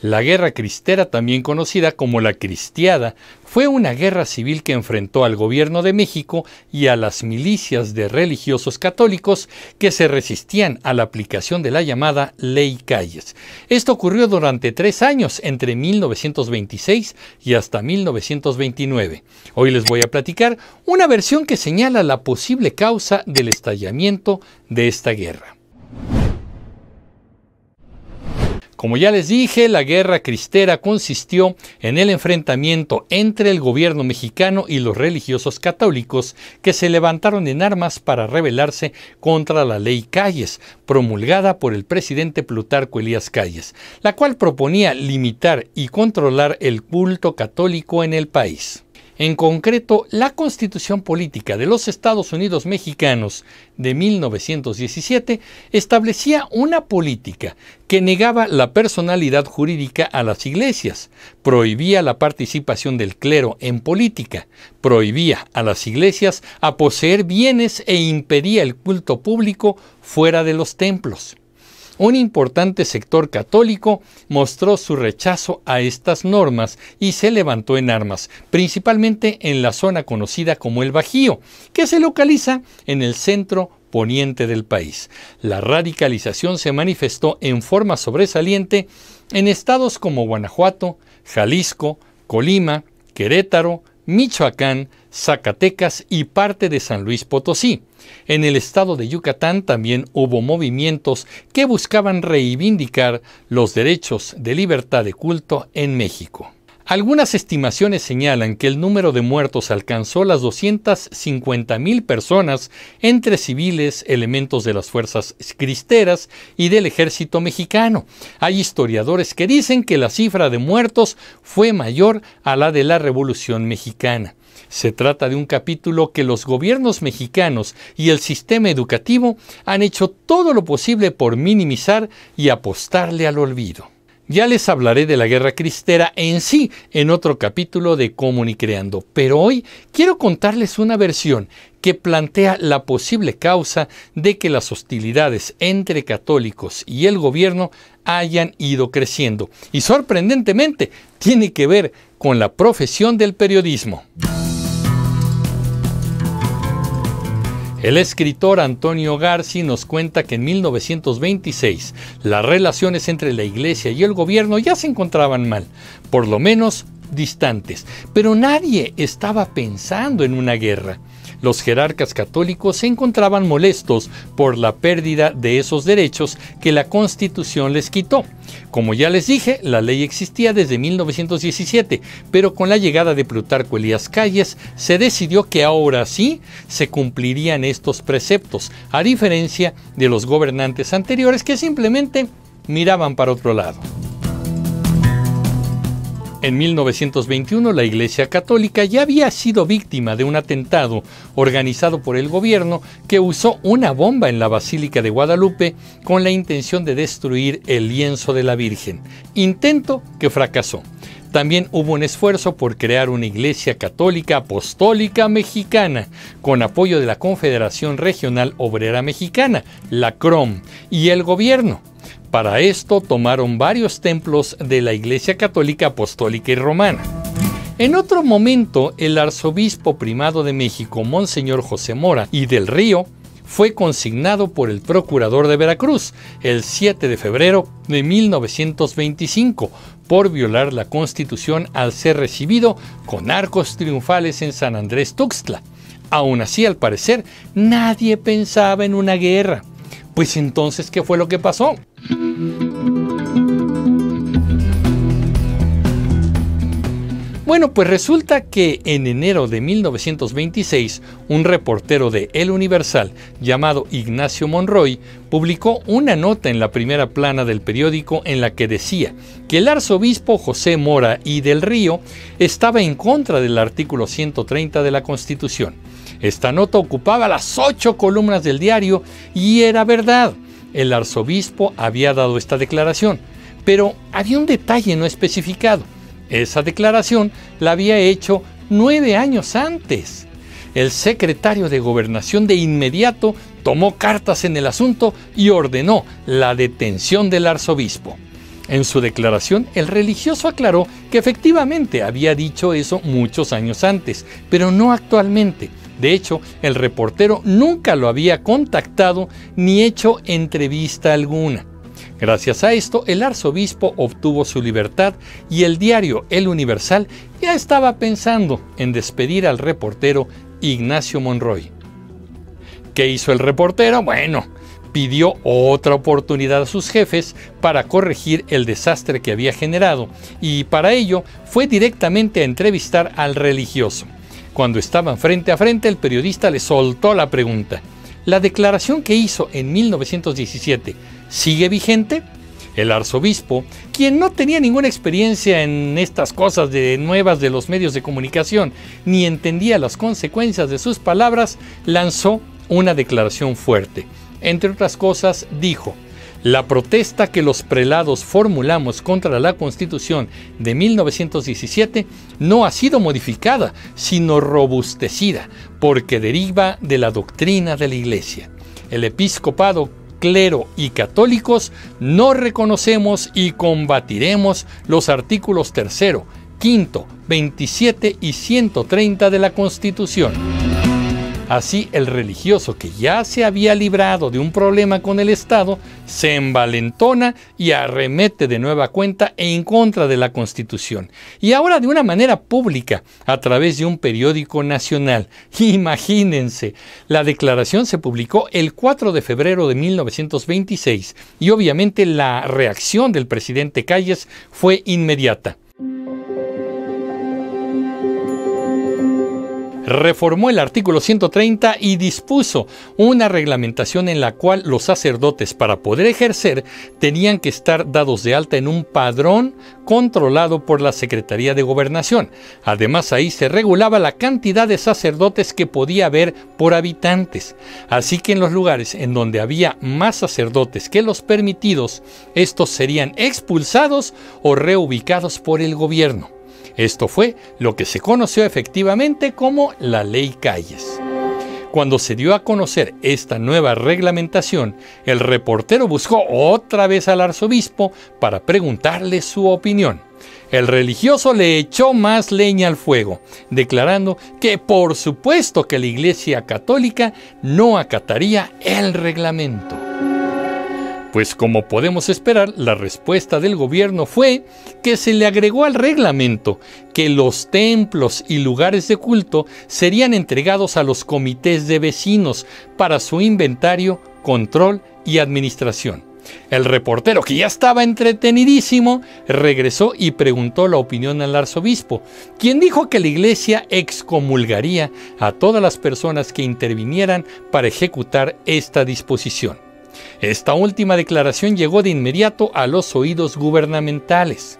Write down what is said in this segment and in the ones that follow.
La Guerra Cristera, también conocida como la Cristiada, fue una guerra civil que enfrentó al gobierno de México y a las milicias de religiosos católicos que se resistían a la aplicación de la llamada Ley Calles. Esto ocurrió durante 3 años, entre 1926 y hasta 1929. Hoy les voy a platicar una versión que señala la posible causa del estallamiento de esta guerra. Como ya les dije, la Guerra Cristera consistió en el enfrentamiento entre el gobierno mexicano y los religiosos católicos que se levantaron en armas para rebelarse contra la Ley Calles, promulgada por el presidente Plutarco Elías Calles, la cual proponía limitar y controlar el culto católico en el país. En concreto, la Constitución Política de los Estados Unidos Mexicanos de 1917 establecía una política que negaba la personalidad jurídica a las iglesias, prohibía la participación del clero en política, prohibía a las iglesias a poseer bienes e impedía el culto público fuera de los templos. Un importante sector católico mostró su rechazo a estas normas y se levantó en armas, principalmente en la zona conocida como el Bajío, que se localiza en el centro poniente del país. La radicalización se manifestó en forma sobresaliente en estados como Guanajuato, Jalisco, Colima, Querétaro, Michoacán, Zacatecas y parte de San Luis Potosí. En el estado de Yucatán también hubo movimientos que buscaban reivindicar los derechos de libertad de culto en México. Algunas estimaciones señalan que el número de muertos alcanzó las 250,000 personas entre civiles, elementos de las fuerzas cristeras y del ejército mexicano. Hay historiadores que dicen que la cifra de muertos fue mayor a la de la Revolución Mexicana. Se trata de un capítulo que los gobiernos mexicanos y el sistema educativo han hecho todo lo posible por minimizar y apostarle al olvido. Ya les hablaré de la Guerra Cristera en sí en otro capítulo de Comunicreando, pero hoy quiero contarles una versión que plantea la posible causa de que las hostilidades entre católicos y el gobierno hayan ido creciendo y sorprendentemente tiene que ver con la profesión del periodismo. El escritor Antonio Garci nos cuenta que en 1926 las relaciones entre la Iglesia y el gobierno ya se encontraban mal, por lo menos distantes, pero nadie estaba pensando en una guerra. Los jerarcas católicos se encontraban molestos por la pérdida de esos derechos que la Constitución les quitó. Como ya les dije, la ley existía desde 1917, pero con la llegada de Plutarco Elías Calles se decidió que ahora sí se cumplirían estos preceptos, a diferencia de los gobernantes anteriores que simplemente miraban para otro lado. En 1921, la Iglesia Católica ya había sido víctima de un atentado organizado por el gobierno que usó una bomba en la Basílica de Guadalupe con la intención de destruir el lienzo de la Virgen, intento que fracasó. También hubo un esfuerzo por crear una Iglesia Católica Apostólica Mexicana, con apoyo de la Confederación Regional Obrera Mexicana, la CROM, y el gobierno. Para esto tomaron varios templos de la Iglesia Católica Apostólica y Romana. En otro momento, el arzobispo primado de México, Monseñor José Mora y del Río, fue consignado por el procurador de Veracruz el 7 de febrero de 1925 por violar la Constitución al ser recibido con arcos triunfales en San Andrés Tuxtla. Aún así, al parecer, nadie pensaba en una guerra. Pues entonces, ¿qué fue lo que pasó? Bueno, pues resulta que en enero de 1926, un reportero de El Universal llamado Ignacio Monroy publicó una nota en la primera plana del periódico en la que decía que el arzobispo José Mora y del Río estaba en contra del artículo 130 de la Constitución. Esta nota ocupaba las 8 columnas del diario y era verdad. El arzobispo había dado esta declaración, pero había un detalle no especificado. Esa declaración la había hecho 9 años antes. El secretario de Gobernación de inmediato tomó cartas en el asunto y ordenó la detención del arzobispo. En su declaración, el religioso aclaró que efectivamente había dicho eso muchos años antes, pero no actualmente. De hecho, el reportero nunca lo había contactado ni hecho entrevista alguna. Gracias a esto, el arzobispo obtuvo su libertad y el diario El Universal ya estaba pensando en despedir al reportero Ignacio Monroy. ¿Qué hizo el reportero? Bueno, pidió otra oportunidad a sus jefes para corregir el desastre que había generado y para ello fue directamente a entrevistar al religioso. Cuando estaban frente a frente, el periodista le soltó la pregunta: ¿la declaración que hizo en 1917 sigue vigente? El arzobispo, quien no tenía ninguna experiencia en estas cosas nuevas de los medios de comunicación, ni entendía las consecuencias de sus palabras, lanzó una declaración fuerte. Entre otras cosas, dijo: la protesta que los prelados formulamos contra la Constitución de 1917 no ha sido modificada, sino robustecida, porque deriva de la doctrina de la Iglesia. El episcopado, clero y católicos no reconocemos y combatiremos los artículos 3, 5, 27 y 130 de la Constitución. Así, el religioso, que ya se había librado de un problema con el Estado, se envalentona y arremete de nueva cuenta en contra de la Constitución. Y ahora de una manera pública, a través de un periódico nacional. Imagínense, la declaración se publicó el 4 de febrero de 1926 y obviamente la reacción del presidente Calles fue inmediata. Reformó el artículo 130 y dispuso una reglamentación en la cual los sacerdotes, para poder ejercer, tenían que estar dados de alta en un padrón controlado por la Secretaría de Gobernación. Además, ahí se regulaba la cantidad de sacerdotes que podía haber por habitantes. Así que en los lugares en donde había más sacerdotes que los permitidos, estos serían expulsados o reubicados por el gobierno. Esto fue lo que se conoció efectivamente como la Ley Calles. Cuando se dio a conocer esta nueva reglamentación, el reportero buscó otra vez al arzobispo para preguntarle su opinión. El religioso le echó más leña al fuego, declarando que por supuesto que la Iglesia Católica no acataría el reglamento. Pues como podemos esperar, la respuesta del gobierno fue que se le agregó al reglamento que los templos y lugares de culto serían entregados a los comités de vecinos para su inventario, control y administración. El reportero, que ya estaba entretenidísimo, regresó y preguntó la opinión al arzobispo, quien dijo que la iglesia excomulgaría a todas las personas que intervinieran para ejecutar esta disposición. Esta última declaración llegó de inmediato a los oídos gubernamentales.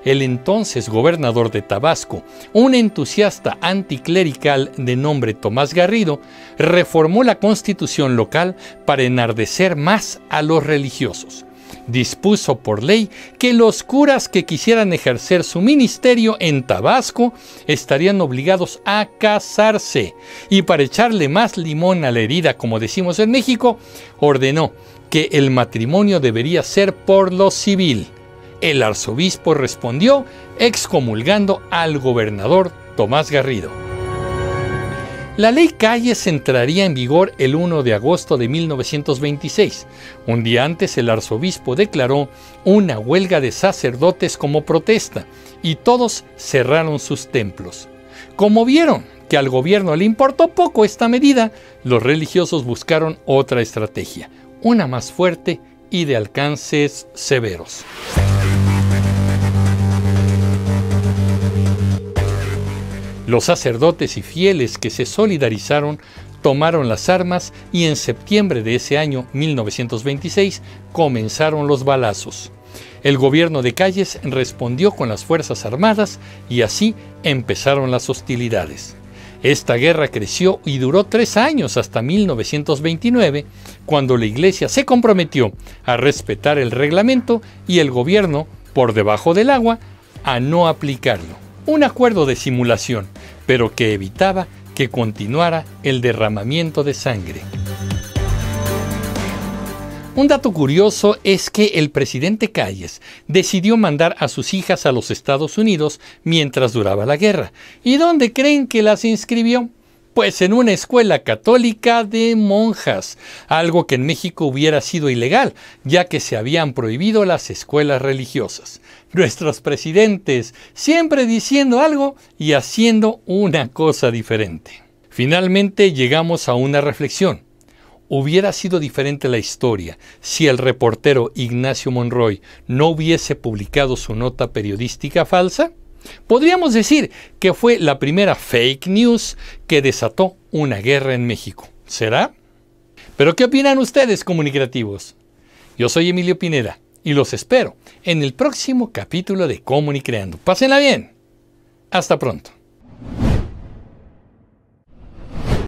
El entonces gobernador de Tabasco, un entusiasta anticlerical de nombre Tomás Garrido, reformó la constitución local para enardecer más a los religiosos. Dispuso por ley que los curas que quisieran ejercer su ministerio en Tabasco estarían obligados a casarse, y para echarle más limón a la herida, como decimos en México, ordenó que el matrimonio debería ser por lo civil. El arzobispo respondió excomulgando al gobernador Tomás Garrido. La Ley Calles entraría en vigor el 1 de agosto de 1926. Un día antes, el arzobispo declaró una huelga de sacerdotes como protesta y todos cerraron sus templos. Como vieron que al gobierno le importó poco esta medida, los religiosos buscaron otra estrategia, una más fuerte y de alcances severos. Los sacerdotes y fieles que se solidarizaron tomaron las armas y en septiembre de ese año 1926 comenzaron los balazos. El gobierno de Calles respondió con las Fuerzas Armadas y así empezaron las hostilidades. Esta guerra creció y duró 3 años hasta 1929, cuando la Iglesia se comprometió a respetar el reglamento y el gobierno, por debajo del agua, a no aplicarlo. Un acuerdo de simulación, pero que evitaba que continuara el derramamiento de sangre. Un dato curioso es que el presidente Calles decidió mandar a sus hijas a los Estados Unidos mientras duraba la guerra. ¿Y dónde creen que las inscribió? Pues en una escuela católica de monjas, algo que en México hubiera sido ilegal, ya que se habían prohibido las escuelas religiosas. Nuestros presidentes siempre diciendo algo y haciendo una cosa diferente. Finalmente llegamos a una reflexión. ¿Hubiera sido diferente la historia si el reportero Ignacio Monroy no hubiese publicado su nota periodística falsa? Podríamos decir que fue la primera fake news que desató una guerra en México. ¿Será? ¿Pero qué opinan ustedes, comunicativos? Yo soy Emilio Pineda y los espero en el próximo capítulo de Comunicreando. Pásenla bien. Hasta pronto.